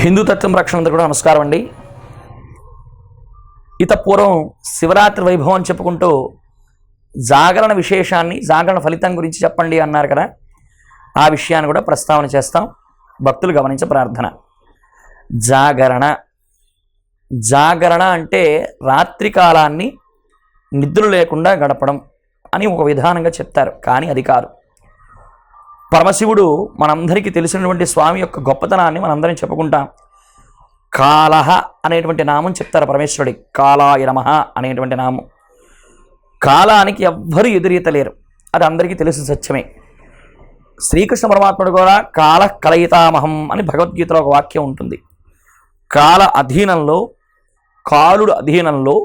హిందూ తత్వం రక్షణ కూడా నమస్కారం అండి. ఇత పూర్వం శివరాత్రి వైభవం చెప్పుకుంటూ జాగరణ విశేషాన్ని, జాగరణ ఫలితం గురించి చెప్పండి అన్నారు కదా. ఆ విషయాన్ని కూడా ప్రస్తావన చేస్తాం. భక్తులు గమనించే ప్రార్థన. జాగరణ అంటే రాత్రి కాలాన్ని నిద్ర లేకుండా గడపడం అని ఒక విధానంగా చెప్తారు. కానీ అది కాదు. పరమశివుడు మనందరికీ తెలిసినటువంటి స్వామి యొక్క గొప్పతనాన్ని మనందరం చెప్పుకుంటాం. కాలహ అనేటువంటి నామం చెప్తారు పరమేశ్వరుడి. కాలాయ నమః అనేటువంటి నామం. కాలానికి ఎవ్వరూ ఎదురీతలేరు, అది అందరికీ తెలిసిన సత్యమే. శ్రీకృష్ణ పరమాత్ముడు కూడా కాల కలయితామహం అని భగవద్గీతలో ఒక వాక్యం ఉంటుంది. కాల అధీనంలో, కాలుడు అధీనంలో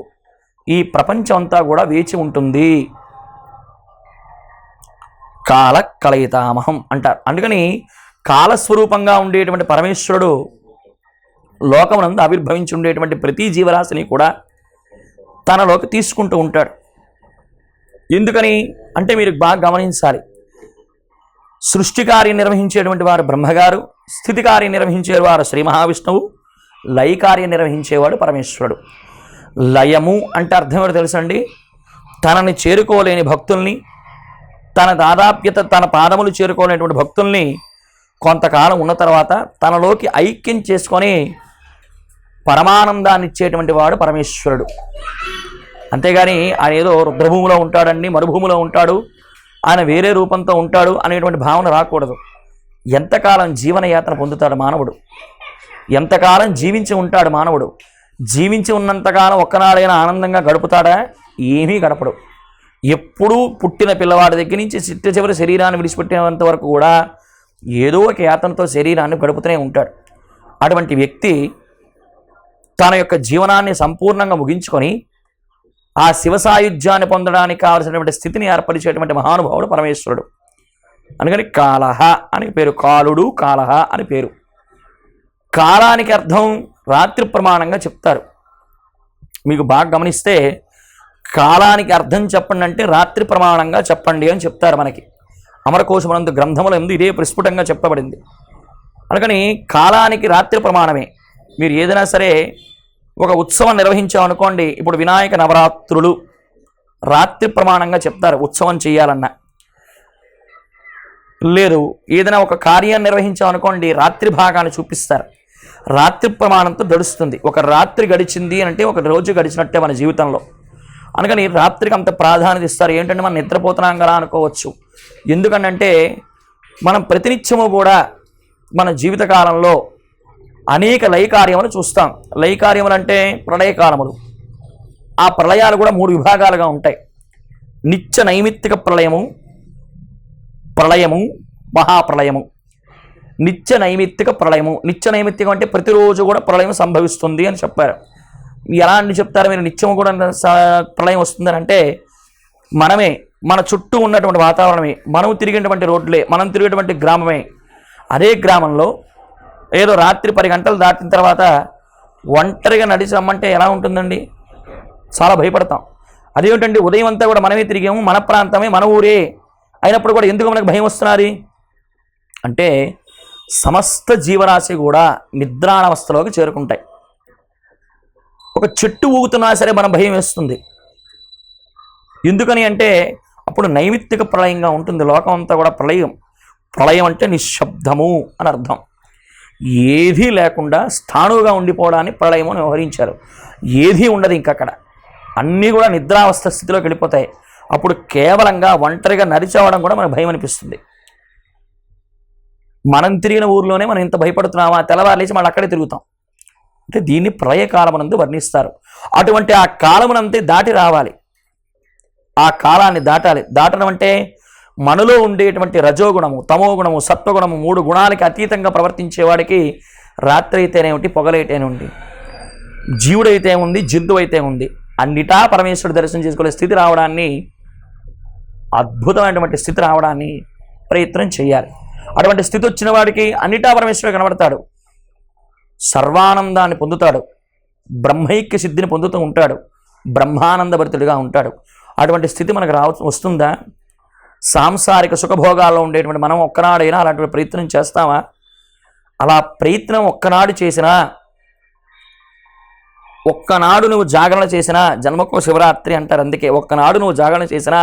ఈ ప్రపంచం అంతా కూడా వేచి ఉంటుంది. కాల కలయితామహం అంటారు. అందుకని కాలస్వరూపంగా ఉండేటువంటి పరమేశ్వరుడు లోకమునందు ఆవిర్భవించి ఉండేటువంటి ప్రతి జీవరాశిని కూడా తనలోకి తీసుకుంటూ ఉంటాడు. ఎందుకని అంటే మీరు బాగా గమనించాలి. సృష్టి కార్యం నిర్వహించేటువంటి వారు బ్రహ్మగారు, స్థితి కార్యం నిర్వహించేవారు శ్రీ మహావిష్ణువు, లయ కార్యం నిర్వహించేవాడు పరమేశ్వరుడు. లయము అంటే అర్థం ఏంటో తెలుసండి? తనని చేరుకోలేని భక్తుల్ని, తన దాదాప్యత తన పాదములు చేరుకోలేనటువంటి భక్తుల్ని కొంతకాలం ఉన్న తర్వాత తనలోకి ఐక్యం చేసుకొని పరమానందాన్ని ఇచ్చేటువంటి వాడు పరమేశ్వరుడు. అంతేగాని ఆయన ఏదో రుద్రభూమిలో ఉంటాడండి, మరుభూమిలో ఉంటాడు, ఆయన వేరే రూపంతో ఉంటాడు అనేటువంటి భావన రాకూడదు. ఎంతకాలం జీవనయాత్ర పొందుతాడు మానవుడు, ఎంతకాలం జీవించి ఉంటాడు మానవుడు, జీవించి ఉన్నంతకాలం ఒక్కనాడైనా ఆనందంగా గడుపుతాడా? ఏమీ గడపడు. ఎప్పుడూ పుట్టిన పిల్లవాడి దగ్గర నుంచి చిట్ట చివరి శరీరాన్ని విడిచిపెట్టేంత వరకు కూడా ఏదో ఒక యాతనతో శరీరాన్ని గడుపుతూనే ఉంటాడు. అటువంటి వ్యక్తి తన యొక్క జీవనాన్ని సంపూర్ణంగా ముగించుకొని ఆ శివ సాయుధ్యాన్ని పొందడానికి కావలసినటువంటి స్థితిని ఏర్పరిచేటువంటి మహానుభావుడు పరమేశ్వరుడు. అందుకని కాలహ అని పేరు. కాలుడు, కాలహ అని పేరు. కాలానికి అర్థం రాత్రి ప్రమాణంగా చెప్తారు. మీకు బాగా గమనిస్తే కాలానికి అర్థం చెప్పండి అంటే రాత్రి ప్రమాణంగా చెప్పండి అని చెప్తారు. మనకి అమరకోశమనందు గ్రంథముల ఎందు ఇదే ప్రస్ఫుటంగా చెప్పబడింది. అందుకని కాలానికి రాత్రి ప్రమాణమే. మీరు ఏదైనా సరే ఒక ఉత్సవం నిర్వహించామనుకోండి, ఇప్పుడు వినాయక నవరాత్రులు రాత్రి ప్రమాణంగా చెప్తారు ఉత్సవం చేయాలన్నా. లేదు ఏదైనా ఒక కార్యాన్ని నిర్వహించామనుకోండి, రాత్రి భాగాన్ని చూపిస్తారు. రాత్రి ప్రమాణంతో గడుస్తుంది. ఒక రాత్రి గడిచింది అంటే ఒక రోజు గడిచినట్టే మన జీవితంలో. అందుకని రాత్రికి అంత ప్రాధాన్యత ఇస్తారు. ఏంటంటే మనం నిద్రపోతున్నాం కదా అనుకోవచ్చు. ఎందుకంటే మనం ప్రతినిత్యము కూడా మన జీవితకాలంలో అనేక లయకార్యములు చూస్తాం. లయకార్యములు అంటే ప్రళయకాలములు. ఆ ప్రళయాలు కూడా 3 విభాగాలుగా ఉంటాయి. నిత్య నైమిత్తిక ప్రళయము, ప్రళయము, మహాప్రళయము. నిత్య నైమిత్తిక ప్రళయము. నిత్య నైమిత్తికం అంటే ప్రతిరోజు కూడా ప్రళయం సంభవిస్తుంది అని చెప్పారు. ఎలా అని చెప్తారు మీరు? నిత్యం కూడా ప్రళయం వస్తుందని అంటే మనమే, మన చుట్టూ ఉన్నటువంటి వాతావరణమే, మనం తిరిగినటువంటి రోడ్లే, మనం తిరిగేటువంటి గ్రామమే. అదే గ్రామంలో ఏదో రాత్రి 10 గంటలు దాటిన తర్వాత ఒంటరిగా నడిచి రమ్మంటే ఎలా ఉంటుందండి? చాలా భయపడతాం. అదేమిటండి ఉదయం అంతా కూడా మనమే తిరిగాము, మన ప్రాంతమే, మన ఊరే అయినప్పుడు కూడా ఎందుకు మనకు భయం వస్తున్నది అంటే సమస్త జీవరాశి కూడా నిద్రాణవస్థలోకి చేరుకుంటాయి. ఒక చెట్టు ఊగుతున్నా సరే మనం భయం వేస్తుంది. ఎందుకని అంటే అప్పుడు నైమిత్తిక ప్రళయంగా ఉంటుంది. లోకం అంతా కూడా ప్రళయం. ప్రళయం అంటే నిశ్శబ్దము అని అర్థం. ఏదీ లేకుండా స్థాణువుగా ఉండిపోవడాన్ని ప్రళయం అని వ్యవహరించారు. ఏదీ ఉండదు ఇంకక్కడ, అన్నీ కూడా నిద్రావస్థ స్థితిలోకి వెళ్ళిపోతాయి. అప్పుడు కేవలంగా ఒంటరిగా నడిచేవడం కూడా మనకు భయం అనిపిస్తుంది. మనం తిరిగిన ఊర్లోనే మనం ఇంత భయపడుతున్నామా, తెల్లవారు లేచి మళ్ళీ అక్కడే తిరుగుతాం. అంటే దీన్ని ప్రళయకాలమునందు వర్ణిస్తారు. అటువంటి ఆ కాలమునంతే దాటి రావాలి, ఆ కాలాన్ని దాటాలి. దాటడం అంటే మనలో ఉండేటువంటి రజోగుణము, తమోగుణము, సత్వగుణము 3 గుణాలకి అతీతంగా ప్రవర్తించేవాడికి రాత్రి అయితేనేమిటి, పొగలైతేనేమిటి, జీవుడైతే ఉంది, జంతువు అయితే ఉంది, అన్నిటా పరమేశ్వరుడు దర్శనం చేసుకునే స్థితి రావడాన్ని, అద్భుతమైనటువంటి స్థితి రావడాన్ని ప్రయత్నం చేయాలి. అటువంటి స్థితి వచ్చిన వాడికి అన్నిటా పరమేశ్వరుడు కనబడతాడు, సర్వానందాన్ని పొందుతాడు, బ్రహ్మైక్య సిద్ధిని పొందుతూ ఉంటాడు, బ్రహ్మానందభరితుడిగా ఉంటాడు. అటువంటి స్థితి మనకు వస్తుందా? సాంసారిక సుఖభోగాల్లో ఉండేటువంటి మనం ఒక్కనాడైనా అలాంటి ప్రయత్నం చేస్తామా? అలా ప్రయత్నం ఒక్కనాడు చేసినా, ఒక్కనాడు నువ్వు జాగరణ చేసినా, జన్మకో శివరాత్రి అంటారు, అందుకే ఒక్కనాడు నువ్వు జాగరణ చేసినా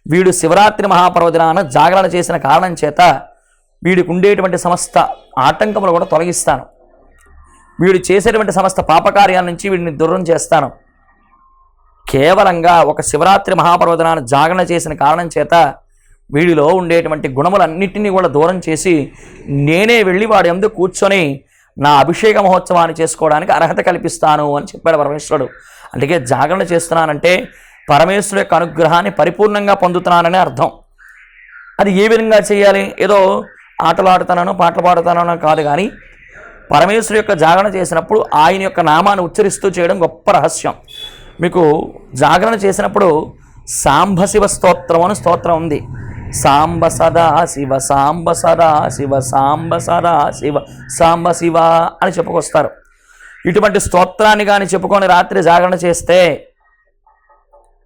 వీడు శివరాత్రి మహాపర్వదినాన జాగరణ చేసిన కారణం చేత వీడికి ఉండేటువంటి సమస్త ఆటంకములు కూడా తొలగిస్తాను, వీడు చేసేటువంటి సమస్త పాపకార్యాల నుంచి వీడిని దూరం చేస్తాను. కేవలంగా ఒక శివరాత్రి మహాపర్వదినాన్ని జాగరణ చేసిన కారణం చేత వీడిలో ఉండేటువంటి గుణములన్నింటినీ కూడా దూరం చేసి నేనే వెళ్ళి వాడి యందు కూర్చొని నా అభిషేక మహోత్సవాన్ని చేసుకోవడానికి అర్హత కల్పిస్తాను అని చెప్పాడు పరమేశ్వరుడు. అందుకే జాగరణ చేస్తున్నానంటే పరమేశ్వరుడు యొక్క అనుగ్రహాన్ని పరిపూర్ణంగా పొందుతున్నానని అర్థం. అది ఏ విధంగా చేయాలి? ఏదో ఆటలు ఆడుతానో పాటలు పాడుతానో కాదు, కానీ పరమేశ్వరుడు యొక్క జాగరణ చేసినప్పుడు ఆయన యొక్క నామాన్ని ఉచ్చరిస్తూ చేయడం గొప్ప రహస్యం. మీకు జాగరణ చేసినప్పుడు సాంబశివ స్తోత్రం అని స్తోత్రం ఉంది. సాంబ సదా శివ, సాంబ సదా శివ, సాంబ సదా శివ, సాంబ శివ అని చెప్పుకొస్తారు. ఇటువంటి స్తోత్రాన్ని కానీ చెప్పుకొని రాత్రి జాగరణ చేస్తే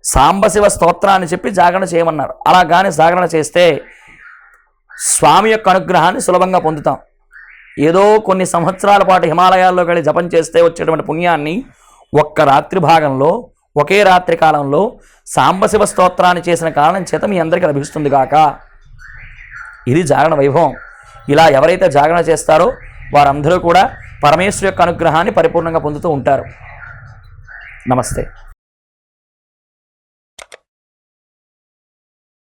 సాంబశివ స్తోత్రాన్ని చెప్పి జాగరణ చేయమన్నారు. అలా కానీ జాగరణ చేస్తే స్వామి యొక్క అనుగ్రహాన్ని సులభంగా పొందుతాం. ఏదో కొన్ని సంవత్సరాల పాటు హిమాలయాల్లోకి వెళ్ళి జపం చేస్తే వచ్చేటువంటి పుణ్యాన్ని ఒక్క రాత్రి భాగంలో, ఒకే రాత్రి కాలంలో సాంబశివ స్తోత్రాన్ని చేసిన కారణం చేత మీ అందరికీ లభిస్తుంది గాక. ఇది జాగరణ వైభవం. ఇలా ఎవరైతే జాగరణ చేస్తారో వారందరూ కూడా పరమేశ్వరు యొక్క అనుగ్రహాన్ని పరిపూర్ణంగా పొందుతూ ఉంటారు. నమస్తే.